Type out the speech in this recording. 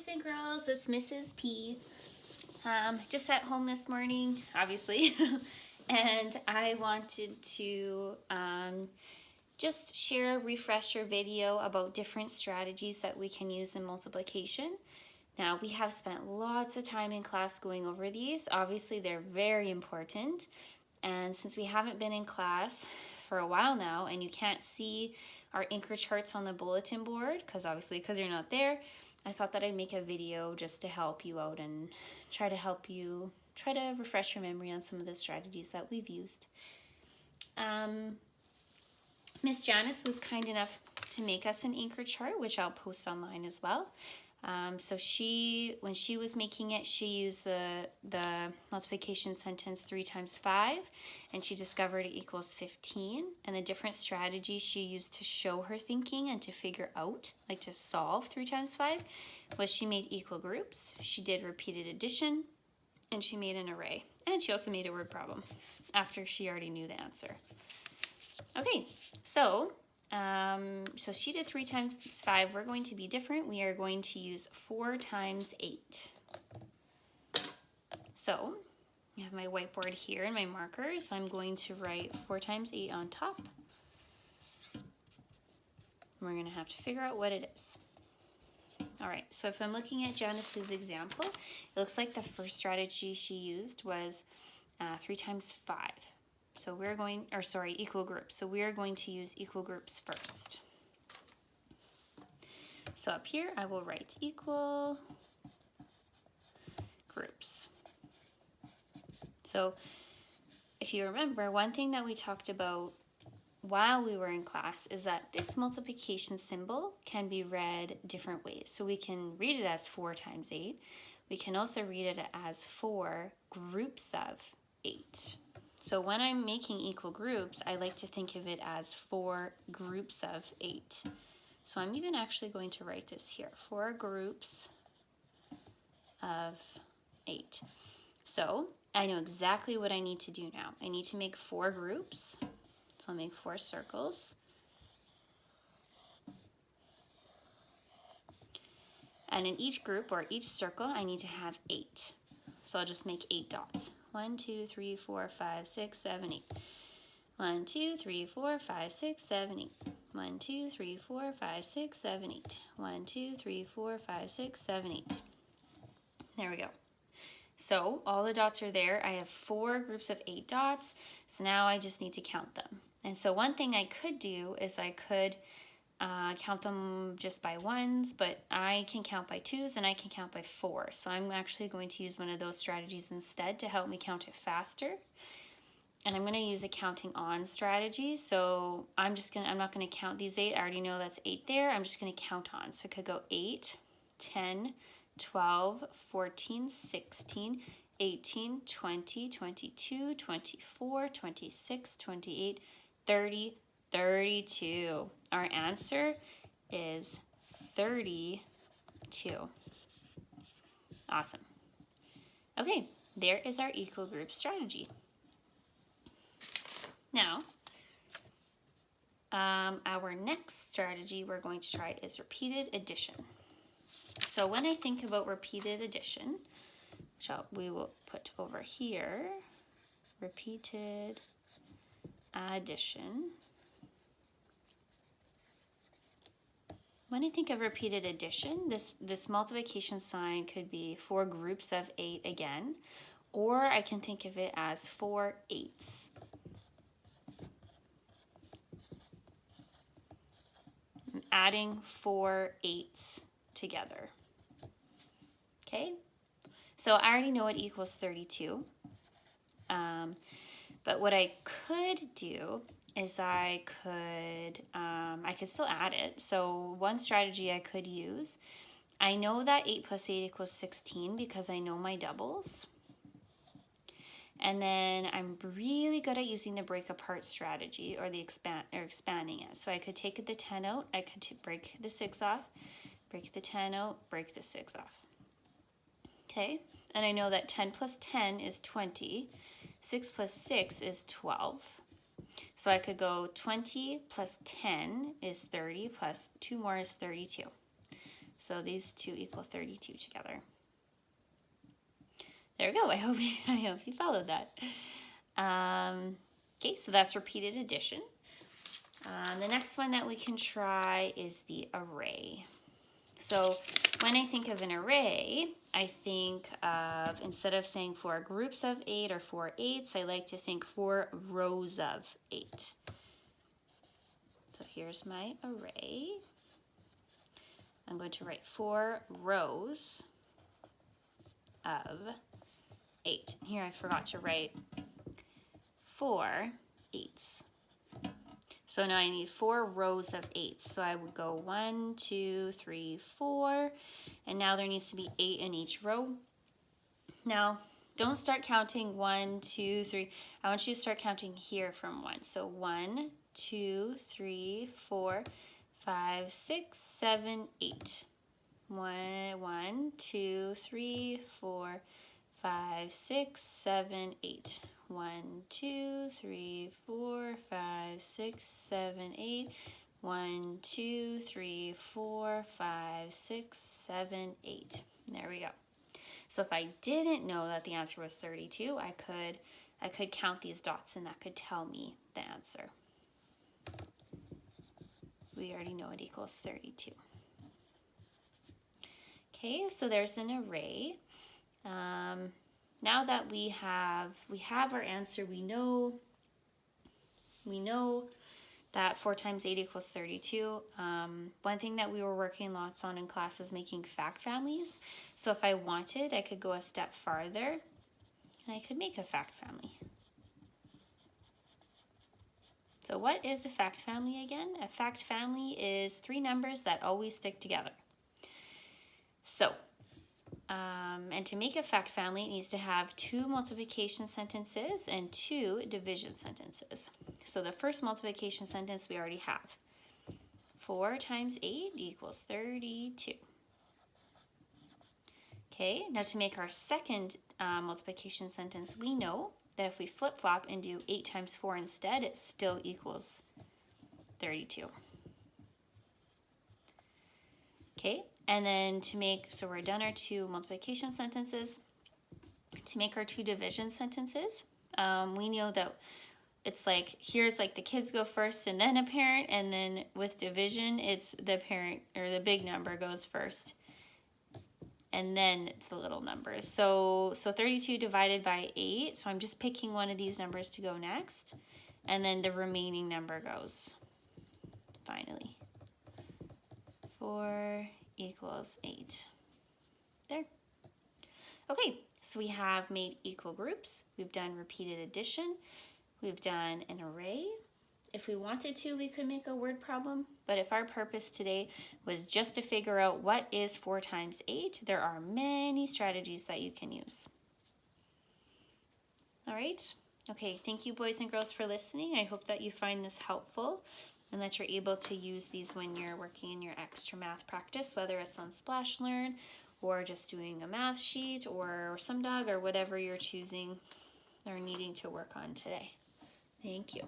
and girls, it's Mrs. P. Just at home this morning, obviously, and I wanted to just share a refresher video about different strategies that we can use in multiplication. Now, we have spent lots of time in class going over these. Obviously, they're very important, and since we haven't been in class for a while now, and you can't see our anchor charts on the bulletin board, because you're not there, I thought that I'd make a video just to help you out and try to refresh your memory on some of the strategies that we've used. Miss Janice was kind enough to make us an anchor chart, which I'll post online as well. So when she was making it, she used the multiplication sentence 3 times 5, and she discovered it equals 15. And the different strategies she used to show her thinking and to figure out, like to solve 3 times 5, was she made equal groups, she did repeated addition, and she made an array. And she also made a word problem after she already knew the answer. Okay, so she did 3 times 5. We're going to be different. We are going to use 4 times 8. So I have my whiteboard here and my markers. I'm going to write 4 times 8 on top. We're going to have to figure out what it is. All right, so if I'm looking at Janice's example, it looks like the first strategy she used was 3 times 5. So equal groups. So we are going to use equal groups first. So up here, I will write equal groups. So if you remember, one thing that we talked about while we were in class is that this multiplication symbol can be read different ways. So we can read it as 4 times 8. We can also read it as 4 groups of 8. So when I'm making equal groups, I like to think of it as 4 groups of 8. So I'm even actually going to write this here, 4 groups of 8. So I know exactly what I need to do now. I need to make 4 groups. So I'll make 4 circles. And in each group or each circle, I need to have 8. So I'll just make 8 dots. 1, 2, 3, 4, 5, 6, 7, 8. 1, 2, 3, 4, 5, 6, 7, 8. 1, 2, 3, 4, 5, 6, 7, 8. 1, 2, 3, 4, 5, 6, 7, 8. There we go. So all the dots are there. I have 4 groups of 8 dots. So now I just need to count them. And so one thing I could do is I could count them just by ones, but I can count by 2s and I can count by 4. So I'm actually going to use one of those strategies instead to help me count it faster. And I'm going to use a counting on strategy. So I'm not going to count these 8. I already know that's 8 there. I'm just going to count on. So I could go 8, 10, 12, 14, 16, 18, 20, 22, 24, 26, 28, 30, 32. Our answer is 32. Awesome. Okay, there is our equal group strategy. Now, our next strategy we're going to try is repeated addition. So when I think about repeated addition, which we will put over here, repeated addition. When I think of repeated addition, this multiplication sign could be 4 groups of 8 again, or I can think of it as 4 8s. I'm adding 4 8s together. Okay, so I already know it equals 32. But what I could do is I could still add it. So one strategy I could use, I know that 8 plus 8 equals 16 because I know my doubles. And then I'm really good at using the break apart strategy or the expanding it. So I could take the 10 out, I could break the 6 off, break the 10 out, break the 6 off. Okay, and I know that 10 plus 10 is 20, 6 plus 6 is 12. So I could go 20 plus 10 is 30 plus 2 more is 32. So these two equal 32 together. There we go. I hope you followed that. Okay, so that's repeated addition. The next one that we can try is the array. So when I think of an array, I think of, instead of saying 4 groups of 8 or 4 eights, I like to think 4 rows of 8. So here's my array. I'm going to write 4 rows of 8. Here I forgot to write 4 eights. So now I need 4 rows of 8s. So I would go 1, 2, 3, 4, and now there needs to be 8 in each row. Now, don't start counting 1, 2, 3. I want you to start counting here from 1. So 1, 2, 3, 4, 5, 6, 7, 8. 1, 2, 3, 4, 5, 6, 7, 8. 1, 2, 3, 4, 5, 6, 7, 8. 1, 2, 3, 4, 5, 6, 7, 8. There we go. So if I didn't know that the answer was 32, I could count these dots and that could tell me the answer. We already know it equals 32. Okay, so there's an array. Now that we have our answer, we know that 4 times 8 equals 32. One thing that we were working lots on in class is making fact families. So if I wanted, I could go a step farther and I could make a fact family. So what is a fact family again? A fact family is 3 numbers that always stick together. So, and to make a fact family, it needs to have 2 multiplication sentences and 2 division sentences. So the first multiplication sentence we already have. 4 times 8 equals 32. Okay, now to make our second multiplication sentence, we know that if we flip-flop and do 8 times 4 instead, it still equals 32. Okay, and then to make, so we're done our 2 multiplication sentences. To make our 2 division sentences, we know that it's like, here's like the kids go first and then a parent, and then with division, it's the parent or the big number goes first. And then it's the little numbers. So 32 divided by 8. So I'm just picking one of these numbers to go next. And then the remaining number goes finally. 4 equals 8. There. Okay, so we have made equal groups. We've done repeated addition. We've done an array. If we wanted to, we could make a word problem, but if our purpose today was just to figure out what is 4 times 8, there are many strategies that you can use. All right? Okay, thank you boys and girls for listening. I hope that you find this helpful and that you're able to use these when you're working in your extra math practice, whether it's on Splash Learn or just doing a math sheet or SumDog or whatever you're choosing or needing to work on today. Thank you.